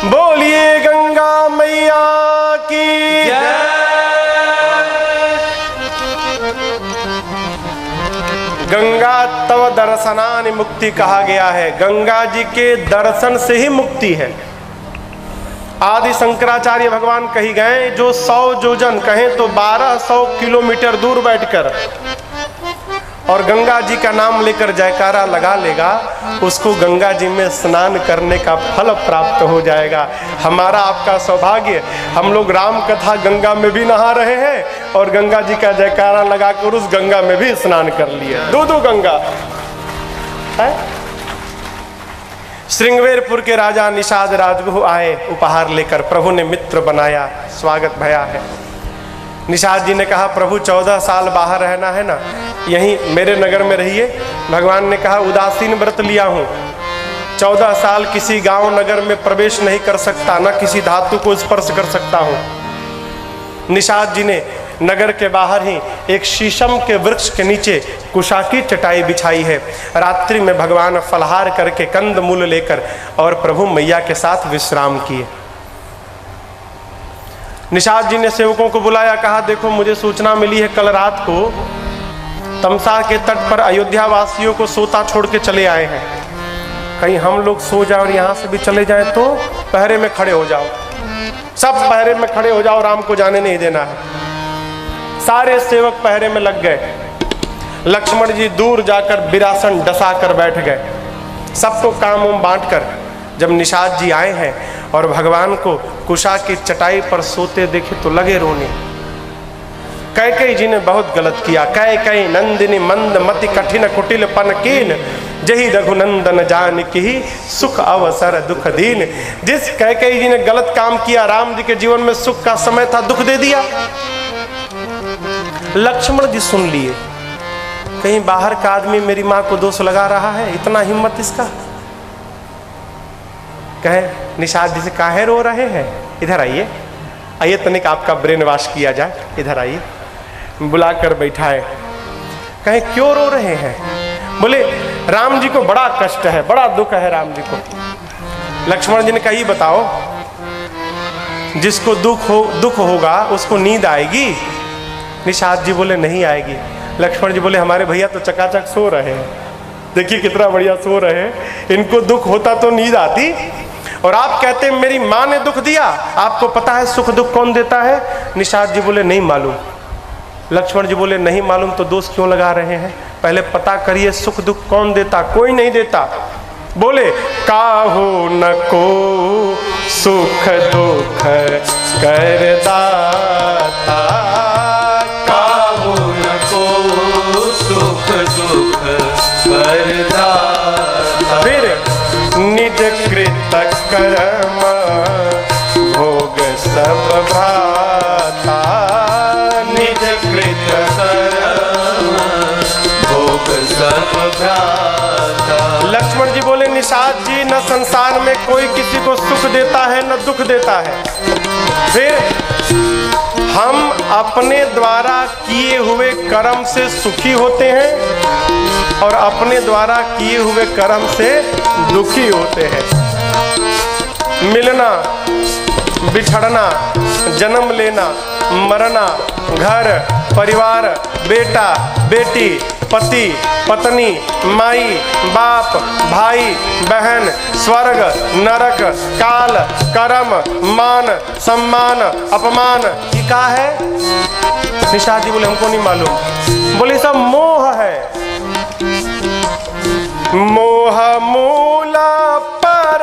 बोलिए गंगा मैया की जय। गंगा तव दर्शनानि मुक्ति कहा गया है। गंगा जी के दर्शन से ही मुक्ति है। आदि शंकराचार्य भगवान कही गए जो 100 योजन कहें तो 1200 किलोमीटर दूर बैठकर और गंगा जी का नाम लेकर जयकारा लगा लेगा, उसको गंगा जी में स्नान करने का फल प्राप्त हो जाएगा। हमारा आपका सौभाग्य, हम लोग राम कथा गंगा में भी नहा रहे हैं और गंगा जी का जयकारा लगाकर उस गंगा में भी स्नान कर लिए। दो गंगा है। श्रृंगवेरपुर के राजा निषाद राजगुह आए उपहार लेकर। प्रभु ने मित्र बनाया, स्वागत भया है। निषाद जी ने कहा प्रभु 14 साल बाहर रहना है ना, यहीं मेरे नगर में रहिए। भगवान ने कहा उदासीन व्रत लिया हूँ, 14 साल किसी गांव नगर में प्रवेश नहीं कर सकता, न किसी धातु को स्पर्श कर सकता हूँ। निषाद जी ने नगर के बाहर ही एक शीशम के वृक्ष के नीचे कुशा की चटाई बिछाई है। रात्रि में भगवान फलहार करके कंद मूल लेकर और प्रभु मैया के साथ विश्राम किए। निषाद जी ने सेवकों को बुलाया, कहा देखो मुझे सूचना मिली है कल रात को तमसा के तट पर अयोध्या वासियों को सोता छोड़ के चले आए हैं। कहीं हम लोग सो जाए और यहाँ से भी चले जाए तो पहरे में खड़े हो जाओ, सब पहरे में खड़े हो जाओ, राम को जाने नहीं देना है। सारे सेवक पहरे में लग गए। लक्ष्मण जी दूर जाकर बिरासन डसा कर बैठ गए, सबको काम उम बांट कर। जब निषाद जी आए हैं और भगवान को कुशा की चटाई पर सोते देखे तो लगे रोने। कैकेयी जी ने बहुत गलत किया। कैकेयी नंदिनी मंद मति कठिन कुटिल पनकीन, जही रघुनंदन जानकी सुख अवसर दुख दीन। जिस कैकेयी जी ने गलत काम किया, राम जी के जीवन में सुख का समय था, दुख दे दिया। लक्ष्मण जी सुन लिए, कहीं बाहर का आदमी मेरी माँ को दोष लगा रहा है, इतना हिम्मत इसका। कहे निषाद जी से काहे रो रहे हैं, इधर आइए, आइए तनिक आपका ब्रेन वॉश किया जाए, इधर आइए। बुलाकर बैठाए। कहे क्यों रो रहे हैं? बोले राम जी को बड़ा कष्ट है, बड़ा दुख है राम जी को। लक्ष्मण जी ने कहा, बताओ, जिसको दुख होगा उसको नींद आएगी? निषाद जी बोले नहीं आएगी। लक्ष्मण जी बोले हमारे भैया तो चकाचक सो रहे हैं, देखिए कितना बढ़िया सो रहे हैं, इनको दुख होता तो नींद आती, और आप कहते हैं मेरी माँ ने दुख दिया। आपको पता है सुख दुख कौन देता है? निषाद जी बोले नहीं मालूम। लक्ष्मण जी बोले नहीं मालूम तो दोष क्यों लगा रहे हैं, पहले पता करिए सुख दुख कौन देता। कोई नहीं देता। बोले काहू न को सुख दुख करदाता, काहू न को सुख दुख करदाता। फिर निज कृत कर्म भोग सब भ्राता, निज कृत कर्म भोग सब भ्राता। लक्ष्मण जी बोले निषाद जी न संसार में कोई किसी को सुख देता है न दुख देता है। फिर हम अपने द्वारा किए हुए कर्म से सुखी होते हैं और अपने द्वारा किए हुए कर्म से दुखी होते हैं। मिलना, बिछड़ना, जन्म लेना, मरना, घर परिवार, बेटा बेटी, पति पत्नी, माई बाप, भाई बहन, स्वर्ग नरक, काल कर्म, मान सम्मान, अपमान, ये क्या है? निषाद जी बोले हमको नहीं मालूम। बोले सब मोह है। मोह मूला पर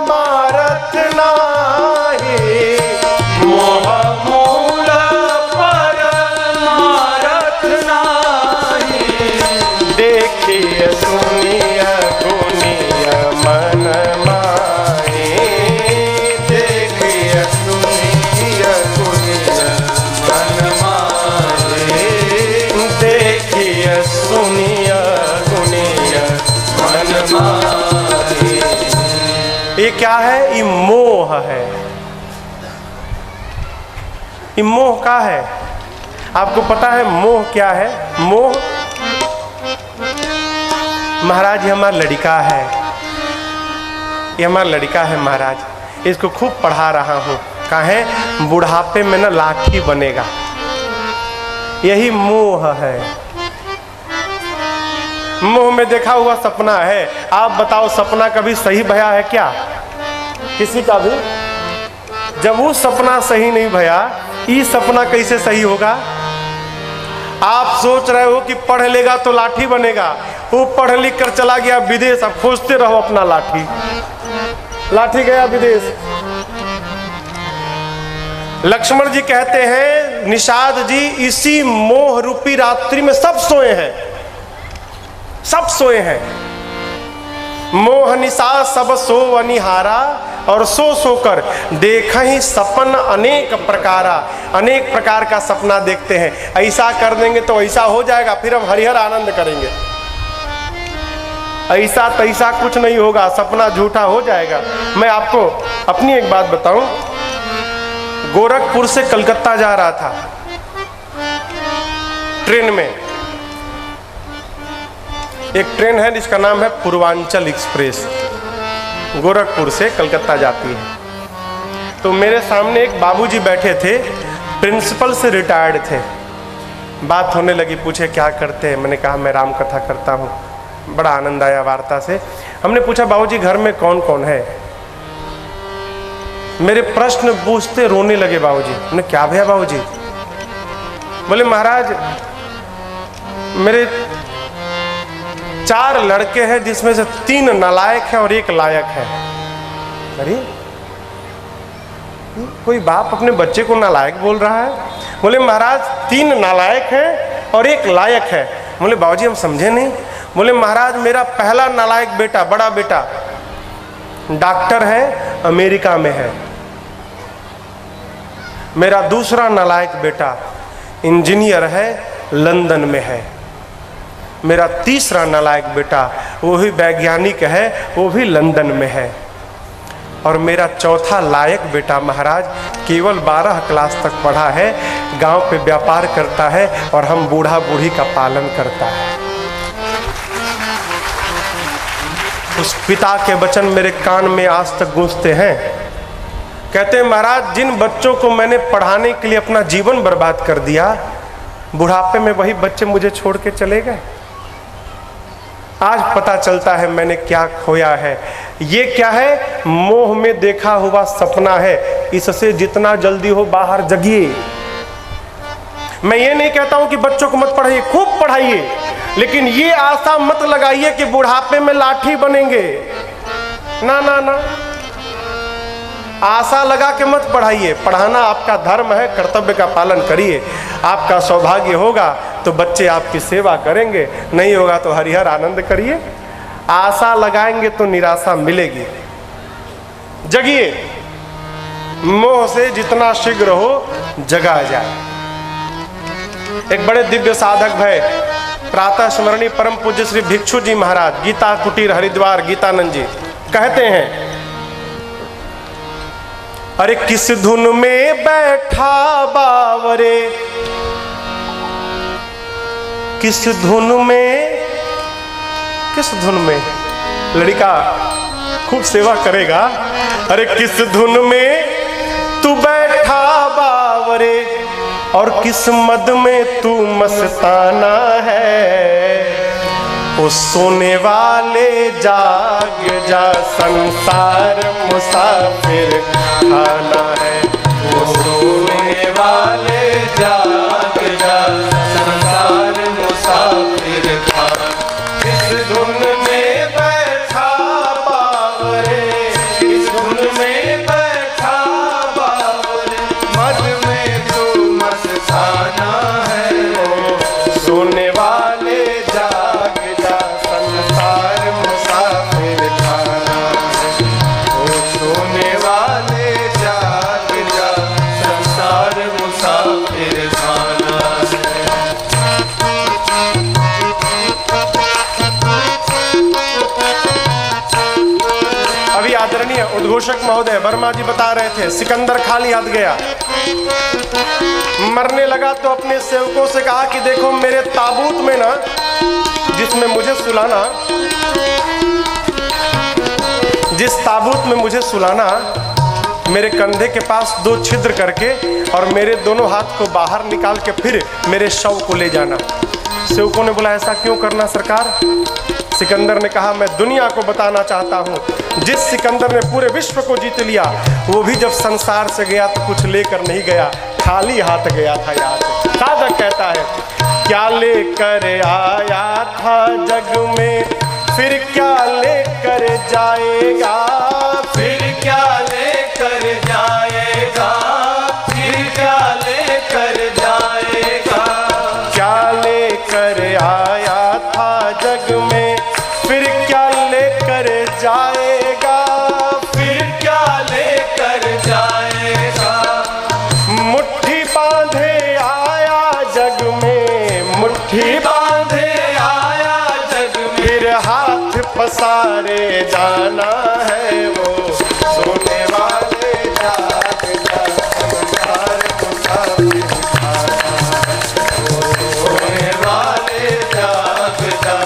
मारत नाही, मोह मूल पर मारत नाही। देखिए सुनिए गुनिया मन माए, देखिए सुनिए गुनिया मन मारे। देखिए सुनिए गुनिया मन माए। ये क्या है? ये मोह है। ये मोह का है। आपको पता है मोह क्या है? मोह, महाराज ये हमारा लड़का है, ये हमारा लड़का है महाराज, इसको खूब पढ़ा रहा हूँ, कहे बुढ़ापे में ना लाठी बनेगा। यही मोह है। मोह में देखा हुआ सपना है। आप बताओ सपना कभी सही भया है क्या? किसी का भी? जब वो सपना सही नहीं भया, ये सपना कैसे सही होगा? आप सोच रहे हो कि पढ़ लेगा तो लाठी बनेगा, वो पढ़ लिख कर चला गया विदेश, अब खोजते रहो अपना लाठी। लाठी गया विदेश। लक्ष्मण जी कहते हैं निषाद जी इसी मोह रूपी रात्रि में सब सोए हैं, सब सोए हैं। मोह निशा सब सो अनिहारा, और सो सोकर देख ही सपन अनेक प्रकारा। अनेक प्रकार का सपना देखते हैं, ऐसा कर देंगे तो ऐसा हो जाएगा, फिर हम हरिहर आनंद करेंगे। ऐसा तैसा कुछ नहीं होगा, सपना झूठा हो जाएगा। मैं आपको अपनी एक बात बताऊं, गोरखपुर से कलकत्ता जा रहा था ट्रेन में। एक ट्रेन है जिसका नाम है पूर्वांचल एक्सप्रेस, गोरखपुर से कलकत्ता जाती है। तो मेरे सामने एक बाबूजी बैठे थे, प्रिंसिपल से रिटायर्ड थे। बात होने लगी, पूछे क्या करते हैं? मैंने कहा मैं राम कथा करता हूँ। बड़ा आनंद आया वार्ता से। हमने पूछा बाबूजी घर में कौन कौन है? मेरे प्रश्न पूछते रोने लगे बाबूजी। हमने क्या भैया बाबूजी? बोले महाराज मेरे 4 लड़के हैं जिसमें से 3 नालायक हैं और 1 लायक है। अरे कोई बाप अपने बच्चे को नालायक बोल रहा है? बोले महाराज 3 नालायक हैं और 1 लायक है। बोले बाबूजी हम समझे नहीं। बोले महाराज मेरा पहला नालायक बेटा, बड़ा बेटा डॉक्टर है, अमेरिका में है। मेरा दूसरा नालायक बेटा इंजीनियर है, लंदन में है। मेरा तीसरा नालायक बेटा वो भी वैज्ञानिक है, वो भी लंदन में है। और मेरा चौथा लायक बेटा महाराज केवल 12 क्लास तक पढ़ा है, गांव पे व्यापार करता है और हम बूढ़ा बूढ़ी का पालन करता है। उस पिता के वचन मेरे कान में आज तक गूंजते हैं। कहते हैं महाराज, जिन बच्चों को मैंने पढ़ाने के लिए अपना जीवन बर्बाद कर दिया, बुढ़ापे में वही बच्चे मुझे छोड़ के चले गए। आज पता चलता है मैंने क्या खोया है। ये क्या है? मोह में देखा हुआ सपना है। इससे जितना जल्दी हो बाहर जगिए। मैं ये नहीं कहता हूं कि बच्चों को मत पढ़ाइए, खूब पढ़ाइए, लेकिन ये आशा मत लगाइए कि बुढ़ापे में लाठी बनेंगे। ना ना ना, आशा लगा के मत पढ़ाइए। पढ़ाना आपका धर्म है, कर्तव्य का पालन करिए। आपका सौभाग्य होगा तो बच्चे आपकी सेवा करेंगे, नहीं होगा तो हरिहर आनंद करिए। आशा लगाएंगे तो निराशा मिलेगी। जगिए, मोह से जितना शीघ्र हो जगा जाए। एक बड़े दिव्य साधक भय प्रातः स्मरणीय परम पूज्य श्री भिक्षु जी महाराज, गीता कुटीर हरिद्वार, गीतानंद जी कहते हैं, अरे किस धुन में बैठा बावरे, किस धुन में, किस धुन में? लड़का खूब सेवा करेगा। अरे किस धुन में तू बैठा बावरे, और किस मद में तू मस्ताना है। ओ सोने वाले जाग जा, संसार मुसाफिर खाना है। वो सोने वाले जाग जा, संसार मुसाफिर खाना। किस धुन में बैठा बावरे, किस धुन में बैठा बावरे, मद में तू मस्ताना है। ओ सोने वाले जाग जा, संसार मुसाफिर खाना है। वो सोने वाले जाग जा, संसार मुसाफिर खाना है। अभी आदरणीय उद्घोषक महोदय वर्मा जी बता रहे थे, सिकंदर खाली हाथ गया, मरने लगा तो अपने सेवकों से कहा कि देखो मेरे ताबूत में ना, जिसमें मुझे सुलाना, जिस ताबूत में मुझे सुलाना, मेरे कंधे के पास 2 छिद्र करके और मेरे दोनों हाथ को बाहर निकाल के फिर मेरे शव को ले जाना। सेवकों ने बोला ऐसा क्यों करना सरकार? सिकंदर ने कहा मैं दुनिया को बताना चाहता हूँ, जिस सिकंदर ने पूरे विश्व को जीत लिया, वो भी जब संसार से गया तो कुछ लेकर नहीं गया, खाली हाथ गया था। याद साधक कहता है, क्या लेकर आया था जग में, फिर क्या लेकर जाएगा, फिर क्या लेकर जाएगा, फिर क्या लेकर जाएगा। क्या लेकर आया था जग में, फिर क्या लेकर जाएगा, फिर क्या लेकर जाएगा। मुट्ठी बांधे आया जग में, मुट्ठी बांधे आया जग में, फिर हाथ पसारे जाना है। वो सोने वाले जाग जा, संसार मुसाफिर खाना है। सोने वाले जाग जा,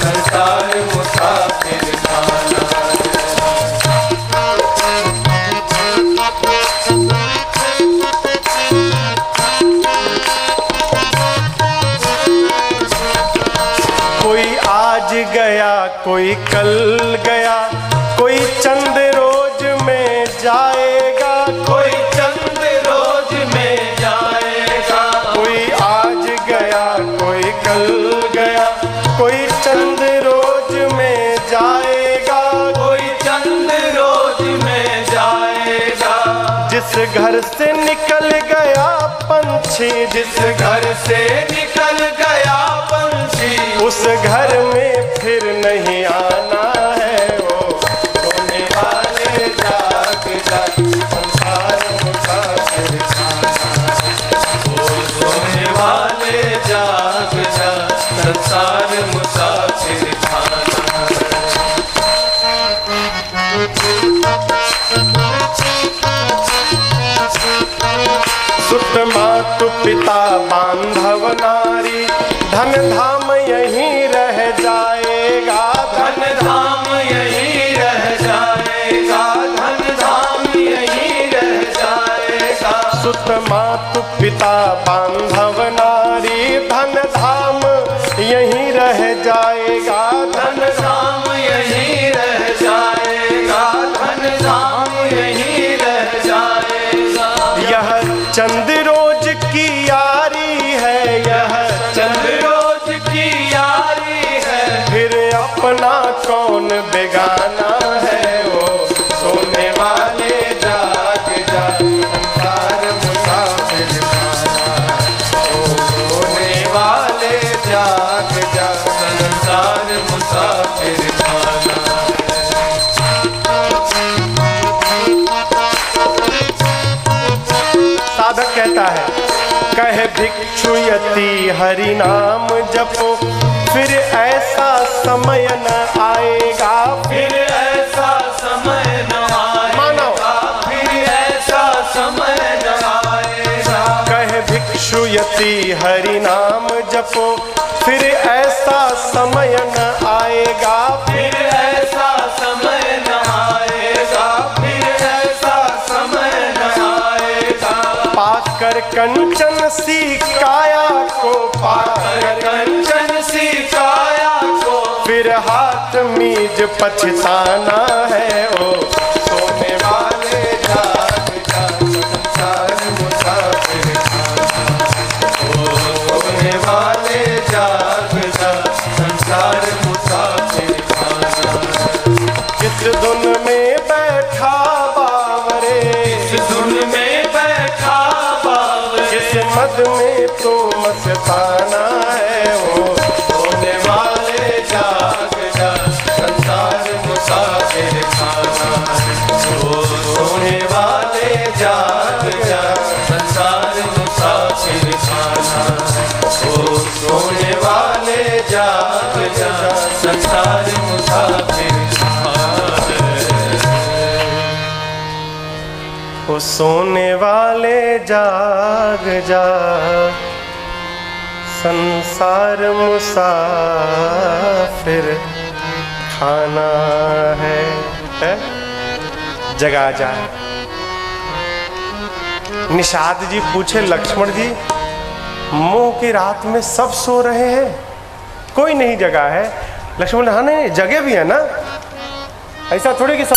संसार मुसाफिर खाना है। कोई आज गया कोई कल गया, कोई चंद रोज में जाएगा, कोई चंद रोज में जाएगा। कोई आज गया कोई कल गया, कोई चंद रोज में जाएगा, कोई चंद रोज में जाएगा। जिस घर से निकल गया पंछी, जिस घर से निकल गया पंछी, उस घर में फिर नहीं आना है। वो सोने वाले जाग जा, संसार मुसाफिर खाना है। वो सोने वाले जाग जा, संसार मुसाफिर खाना है। सुत मातु पिता बांधव नारी, धन धाम यहीं रह जाएगा, धन धाम यहीं सुत मातु पिता बांधव नारी, धन धाम यहीं रह जाएगा, धन धाम यहीं रह जाएगा, धन धाम यहीं रह जाएगा। यह चंद रोज की यारी है, यह चंद रोज की यारी है, फिर अपना कौन बेगाना है। वो सोने वाले जाग जा, संसार मुसाफिर खाना। सोने वाले जाग जा, संसार मुसाफिर खाना। साधक कहता है, कहे भिक्षु यति हरि नाम जपो, फिर ऐसा समय न आएगा, फिर ऐसा समय न मानो। आएगा, फिर ऐसा समय न आएगा। कहे भिक्षु यति हरि नाम जपो, फिर ऐसा समय न आएगा, फिर ऐसा समय न आएगा, फिर ऐसा समय न आएगा। पाकर कंचन सी काया को, पाकर कंचन सी काया को, फिर हाथ मीज पछताना है। ओ सोने वाले जाग जा, संसार मुसाफिर खाना। सोने वाले जाग जा, संसार मुसाफिर खाना। किस धुन में बैठा बावरे, इस धुन में बैठा बावरे, किस मद में तो मस्ताना है। वो सोने वाले जाग जा, संसार मुसाफिर खाना। सोने वाले जाग जा, संसार मुसाफिर खाना। सोने वाले जाग जा, संसार मुसाफिर खाना। ओ सोने वाले जाग जा, संसार मुसाफिर खाना है। जगा जाए। निषाद जी पूछे, लक्ष्मण जी मोह की रात में सब सो रहे हैं, कोई नहीं जगा है। लक्ष्मण, हाँ नहीं जगे भी है ना, ऐसा थोड़ी कि सब